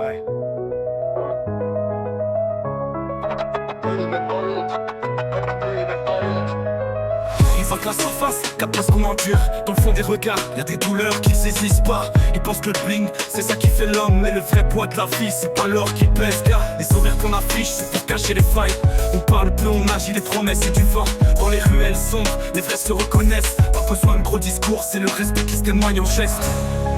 Ouais. Ils voient que la surface, captent ce qu'on endure. Dans le fond des regards, y'a des douleurs qu'ils saisissent pas. Ils pensent que le bling, c'est ça qui fait l'homme. Mais le vrai poids de la vie, c'est pas l'or qui pèse. Car les sourires qu'on affiche, c'est pour cacher les failles. On parle peu, on agit, les promesses et du vent. Dans les ruelles sombres, les vrais se reconnaissent. Pas besoin de gros discours, c'est le respect qui se témoigne en geste.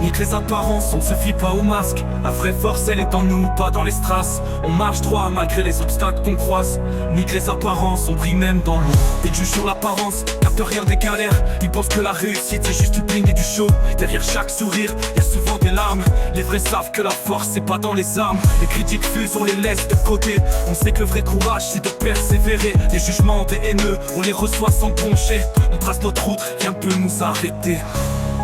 Nique les apparences, on ne se fie pas aux masques. La vraie force, elle est en nous, pas dans les strass. On marche droit malgré les obstacles qu'on croise. Nique les apparences, on brille même dans l'eau. Ils jugent sur l'apparence, captent rien des galères. Ils pensent que la réussite, c'est juste du bling et du show. Derrière chaque sourire, y a souvent des larmes. Les vrais savent que la force, c'est pas dans les armes. Les critiques fusent, on les laisse de côté. On sait que le vrai courage, c'est de persévérer. Les jugements des haineux, on les reçoit sans broncher. On trace notre route, rien peut nous arrêter.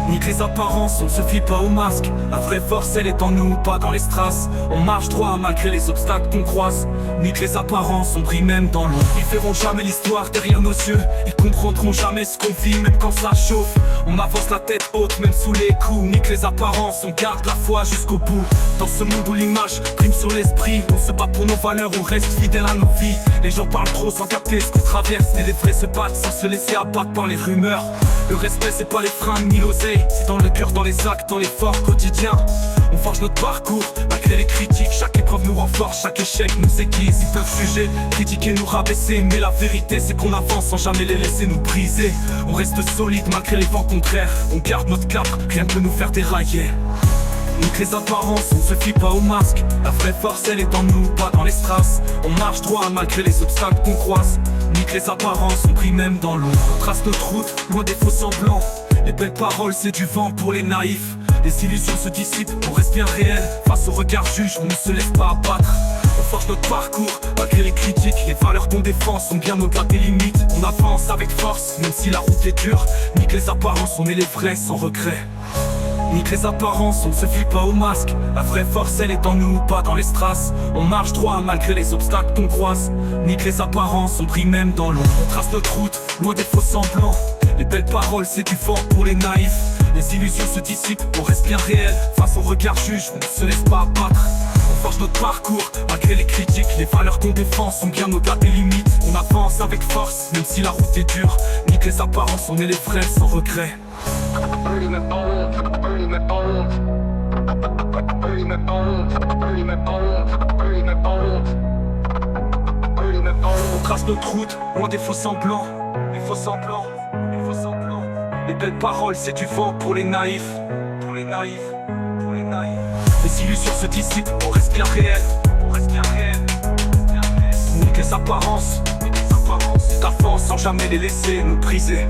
Nique les apparences, on ne se fie pas aux masques. La vraie force, elle est en nous, pas dans les strass. On marche droit malgré les obstacles qu'on croise. Nique les apparences, on brille même dans l'eau. Ils verront jamais l'histoire derrière nos yeux. Ils comprendront jamais ce qu'on vit, même quand ça chauffe. On avance la tête haute, même sous les coups. Nique les apparences, on garde la foi jusqu'au bout. Dans ce monde où l'image prime sur l'esprit, on se bat pour nos valeurs, on reste fidèle à nos vies. Les gens parlent trop sans capter ce qu'on traverse. Mais les vrais se battent sans se laisser abattre par les rumeurs. Le respect, c'est pas les fringues ni l'oseille. C'est dans le cœur, dans les actes, dans l'effort quotidien. On forge notre parcours, malgré les critiques. Chaque épreuve nous renforce, chaque échec nous aiguise. Ils peuvent juger, critiquer, nous rabaisser. Mais la vérité, c'est qu'on avance sans jamais les laisser nous briser. On reste solide malgré les vents contraires. On garde notre cap, rien ne peut nous faire dérailler. Nique les apparences, on ne se fie pas aux masques. La vraie force, elle est en nous, pas dans les strass. On marche droit malgré les obstacles qu'on croise. Nique les apparences, on brille même dans l'eau. On trace notre route, loin des faux semblants. Les belles paroles, c'est du vent pour les naïfs. Les illusions se dissipent, on reste bien réel. Face au regard juge, on ne se laisse pas abattre. On forge notre parcours, malgré les critiques. Les valeurs qu'on défend sont bien au-delà des limites. On avance avec force, même si la route est dure. Nique les apparences, on est les vrais sans regret. Nique les apparences, on ne se fie pas aux masques. La vraie force, elle est en nous, pas dans les strass. On marche droit malgré les obstacles qu'on croise. Nique les apparences, on brille même dans l'eau. On trace notre route, loin des faux semblants. Les belles paroles, c'est du vent pour les naïfs. Les illusions se dissipent, on reste bien réel. Face au regard juge, on ne se laisse pas abattre. On forge notre parcours, malgré les critiques. Les valeurs qu'on défend sont bien au-delà des limites. On avance avec force, même si la route est dure. Nique les apparences, on est les vrais sans regret. On trace notre route, loin des faux semblants. Les faux semblants, les faux semblants. Les belles paroles, c'est du vent pour les naïfs. Pour les naïfs, pour les naïfs. Les illusions se dissipent, on reste bien réel. On reste bien réel. Nique les apparences, nique les apparences. T'avance sans jamais les laisser nous briser.